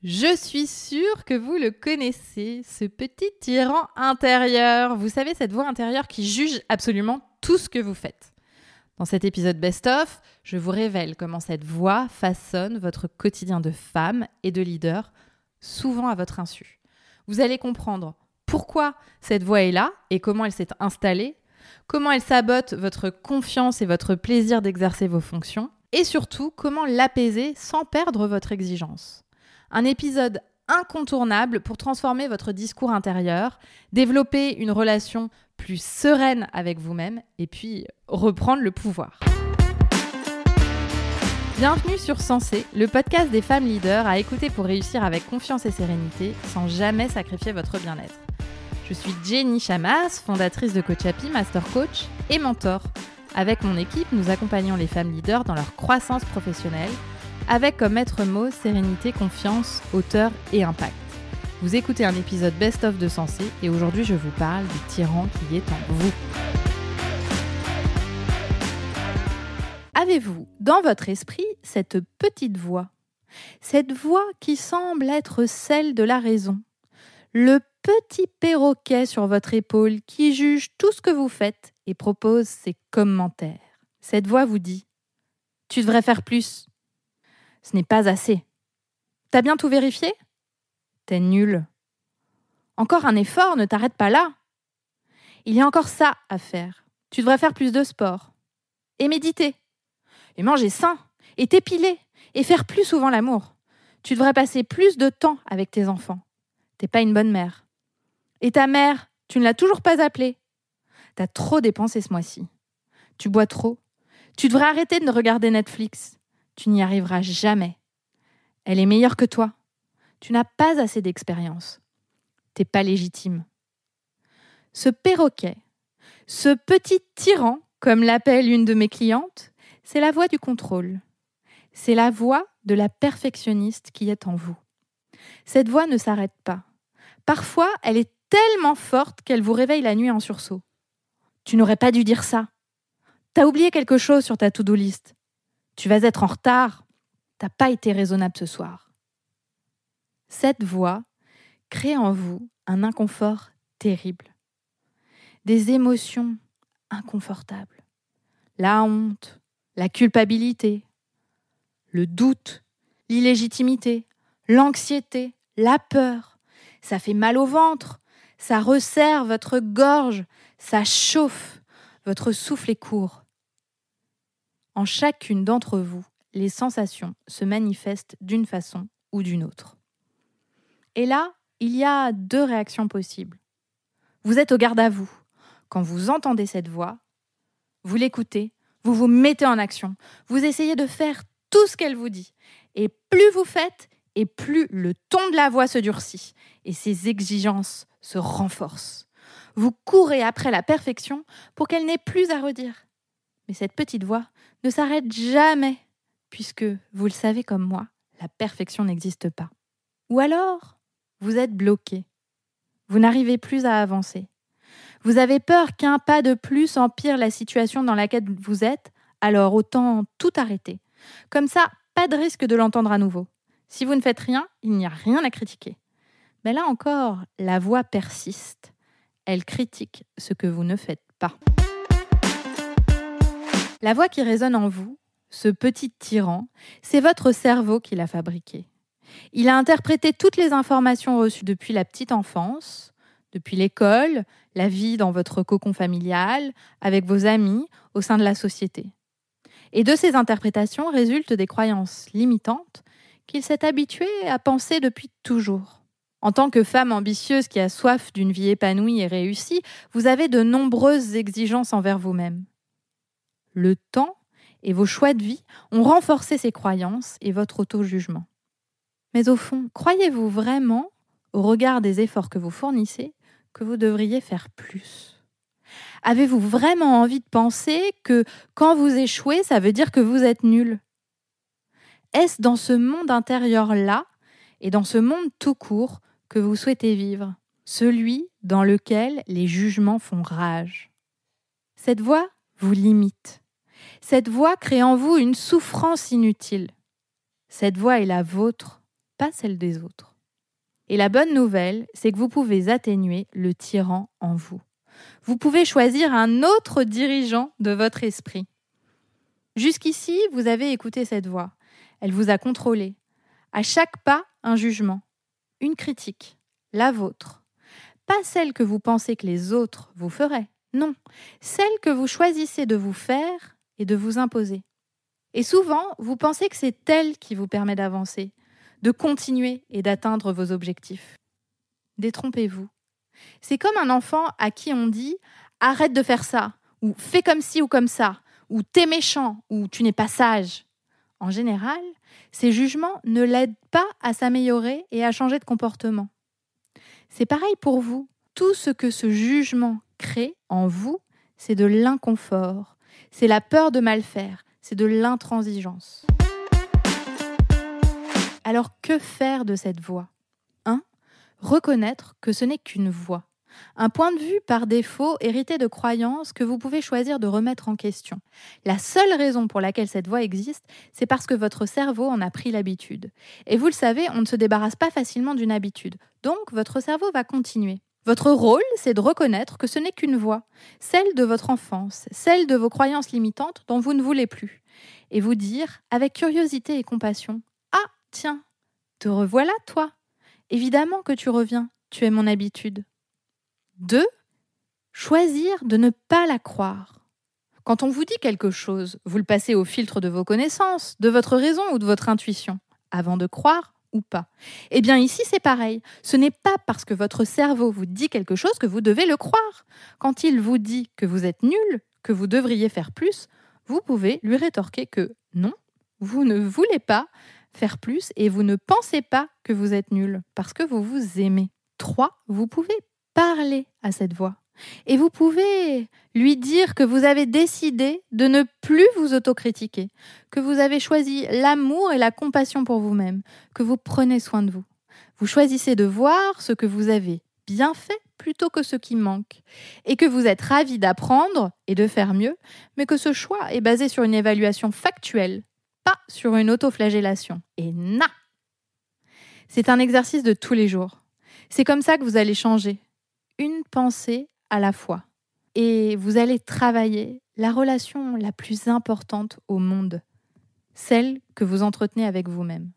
Je suis sûre que vous le connaissez, ce petit tyran intérieur. Vous savez, cette voix intérieure qui juge absolument tout ce que vous faites. Dans cet épisode Best-of, je vous révèle comment cette voix façonne votre quotidien de femme et de leader, souvent à votre insu. Vous allez comprendre pourquoi cette voix est là et comment elle s'est installée, comment elle sabote votre confiance et votre plaisir d'exercer vos fonctions, et surtout comment l'apaiser sans perdre votre exigence. Un épisode incontournable pour transformer votre discours intérieur, développer une relation plus sereine avec vous-même et puis reprendre le pouvoir. Bienvenue sur Sensé, le podcast des femmes leaders à écouter pour réussir avec confiance et sérénité sans jamais sacrifier votre bien-être. Je suis Jenny Chamas, fondatrice de Coach Happy, master coach et mentor. Avec mon équipe, nous accompagnons les femmes leaders dans leur croissance professionnelle avec comme maître mot sérénité, confiance, hauteur et impact. Vous écoutez un épisode best-of de Sensé et aujourd'hui je vous parle du tyran qui est en vous. Avez-vous dans votre esprit cette petite voix qui semble être celle de la raison, le petit perroquet sur votre épaule qui juge tout ce que vous faites et propose ses commentaires. Cette voix vous dit « Tu devrais faire plus ». Ce n'est pas assez. T'as bien tout vérifié ? T'es nul. Encore un effort, ne t'arrête pas là. Il y a encore ça à faire. Tu devrais faire plus de sport. Et méditer. Et manger sain. Et t'épiler. Et faire plus souvent l'amour. Tu devrais passer plus de temps avec tes enfants. T'es pas une bonne mère. Et ta mère, tu ne l'as toujours pas appelée. T'as trop dépensé ce mois-ci. Tu bois trop. Tu devrais arrêter de regarder Netflix. Tu n'y arriveras jamais. Elle est meilleure que toi. Tu n'as pas assez d'expérience. T'es pas légitime. Ce perroquet, ce petit tyran, comme l'appelle une de mes clientes, c'est la voix du contrôle. C'est la voix de la perfectionniste qui est en vous. Cette voix ne s'arrête pas. Parfois, elle est tellement forte qu'elle vous réveille la nuit en sursaut. Tu n'aurais pas dû dire ça. T'as oublié quelque chose sur ta to-do list. Tu vas être en retard. T'as pas été raisonnable ce soir. Cette voix crée en vous un inconfort terrible. Des émotions inconfortables. La honte, la culpabilité, le doute, l'illégitimité, l'anxiété, la peur. Ça fait mal au ventre, ça resserre votre gorge, ça chauffe, votre souffle est court. En chacune d'entre vous, les sensations se manifestent d'une façon ou d'une autre. Et là, il y a deux réactions possibles. Vous êtes au garde à vous. Quand vous entendez cette voix, vous l'écoutez, vous vous mettez en action, vous essayez de faire tout ce qu'elle vous dit. Et plus vous faites, et plus le ton de la voix se durcit, et ses exigences se renforcent. Vous courez après la perfection pour qu'elle n'ait plus à redire. Mais cette petite voix ne s'arrête jamais, puisque, vous le savez comme moi, la perfection n'existe pas. Ou alors, vous êtes bloqué. Vous n'arrivez plus à avancer. Vous avez peur qu'un pas de plus empire la situation dans laquelle vous êtes, alors autant tout arrêter. Comme ça, pas de risque de l'entendre à nouveau. Si vous ne faites rien, il n'y a rien à critiquer. Mais là encore, la voix persiste. Elle critique ce que vous ne faites pas. La voix qui résonne en vous, ce petit tyran, c'est votre cerveau qui l'a fabriqué. Il a interprété toutes les informations reçues depuis la petite enfance, depuis l'école, la vie dans votre cocon familial, avec vos amis, au sein de la société. Et de ces interprétations résultent des croyances limitantes qu'il s'est habitué à penser depuis toujours. En tant que femme ambitieuse qui a soif d'une vie épanouie et réussie, vous avez de nombreuses exigences envers vous-même. Le temps et vos choix de vie ont renforcé ces croyances et votre auto-jugement. Mais au fond, croyez-vous vraiment, au regard des efforts que vous fournissez, que vous devriez faire plus ? Avez-vous vraiment envie de penser que quand vous échouez, ça veut dire que vous êtes nul ? Est-ce dans ce monde intérieur-là, et dans ce monde tout court, que vous souhaitez vivre ? Celui dans lequel les jugements font rage. Cette voix vous limite. Cette voix crée en vous une souffrance inutile. Cette voix est la vôtre pas celle des autres. Et la bonne nouvelle, c'est que vous pouvez atténuer le tyran en vous. Vous pouvez choisir un autre dirigeant de votre esprit. Jusqu'ici, vous avez écouté cette voix. Elle vous a contrôlé. À chaque pas, un jugement, une critique, la vôtre. Pas celle que vous pensez que les autres vous feraient. Non, celle que vous choisissez de vous faire et de vous imposer. Et souvent, vous pensez que c'est elle qui vous permet d'avancer, de continuer et d'atteindre vos objectifs. Détrompez-vous. C'est comme un enfant à qui on dit « arrête de faire ça » ou « fais comme ci ou comme ça » ou « t'es méchant » ou « tu n'es pas sage ». En général, ces jugements ne l'aident pas à s'améliorer et à changer de comportement. C'est pareil pour vous. Tout ce que ce jugement crée en vous, c'est de l'inconfort, c'est la peur de mal faire, c'est de l'intransigeance. Alors que faire de cette voix ? 1. Reconnaître que ce n'est qu'une voix. Un point de vue par défaut hérité de croyances que vous pouvez choisir de remettre en question. La seule raison pour laquelle cette voix existe, c'est parce que votre cerveau en a pris l'habitude. Et vous le savez, on ne se débarrasse pas facilement d'une habitude. Donc, votre cerveau va continuer. Votre rôle, c'est de reconnaître que ce n'est qu'une voix, celle de votre enfance, celle de vos croyances limitantes dont vous ne voulez plus. Et vous dire, avec curiosité et compassion, « Ah, tiens, te revoilà, toi. Évidemment que tu reviens, tu es mon habitude. » 2. Choisir de ne pas la croire. Quand on vous dit quelque chose, vous le passez au filtre de vos connaissances, de votre raison ou de votre intuition, avant de croire ou pas. Eh bien ici, c'est pareil. Ce n'est pas parce que votre cerveau vous dit quelque chose que vous devez le croire. Quand il vous dit que vous êtes nul, que vous devriez faire plus, vous pouvez lui rétorquer que non, vous ne voulez pas faire plus et vous ne pensez pas que vous êtes nul parce que vous vous aimez. 3. Vous pouvez parler à cette voix. Et vous pouvez lui dire que vous avez décidé de ne plus vous autocritiquer, que vous avez choisi l'amour et la compassion pour vous-même, que vous prenez soin de vous. Vous choisissez de voir ce que vous avez bien fait plutôt que ce qui manque, et que vous êtes ravi d'apprendre et de faire mieux, mais que ce choix est basé sur une évaluation factuelle, pas sur une autoflagellation. Et c'est un exercice de tous les jours. C'est comme ça que vous allez changer. Une pensée à la fois. Et vous allez travailler la relation la plus importante au monde, celle que vous entretenez avec vous-même.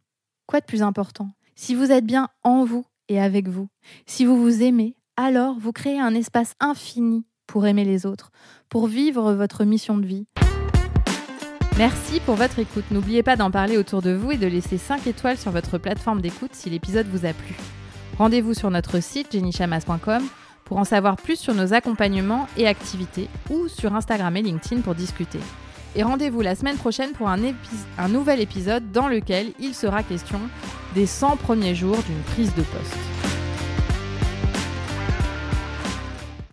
Quoi de plus important ? Si vous êtes bien en vous et avec vous, si vous vous aimez, alors vous créez un espace infini pour aimer les autres, pour vivre votre mission de vie. Merci pour votre écoute. N'oubliez pas d'en parler autour de vous et de laisser 5 étoiles sur votre plateforme d'écoute si l'épisode vous a plu. Rendez-vous sur notre site jennychamas.com pour en savoir plus sur nos accompagnements et activités ou sur Instagram et LinkedIn pour discuter. Et rendez-vous la semaine prochaine pour un nouvel épisode dans lequel il sera question des 100 premiers jours d'une prise de poste.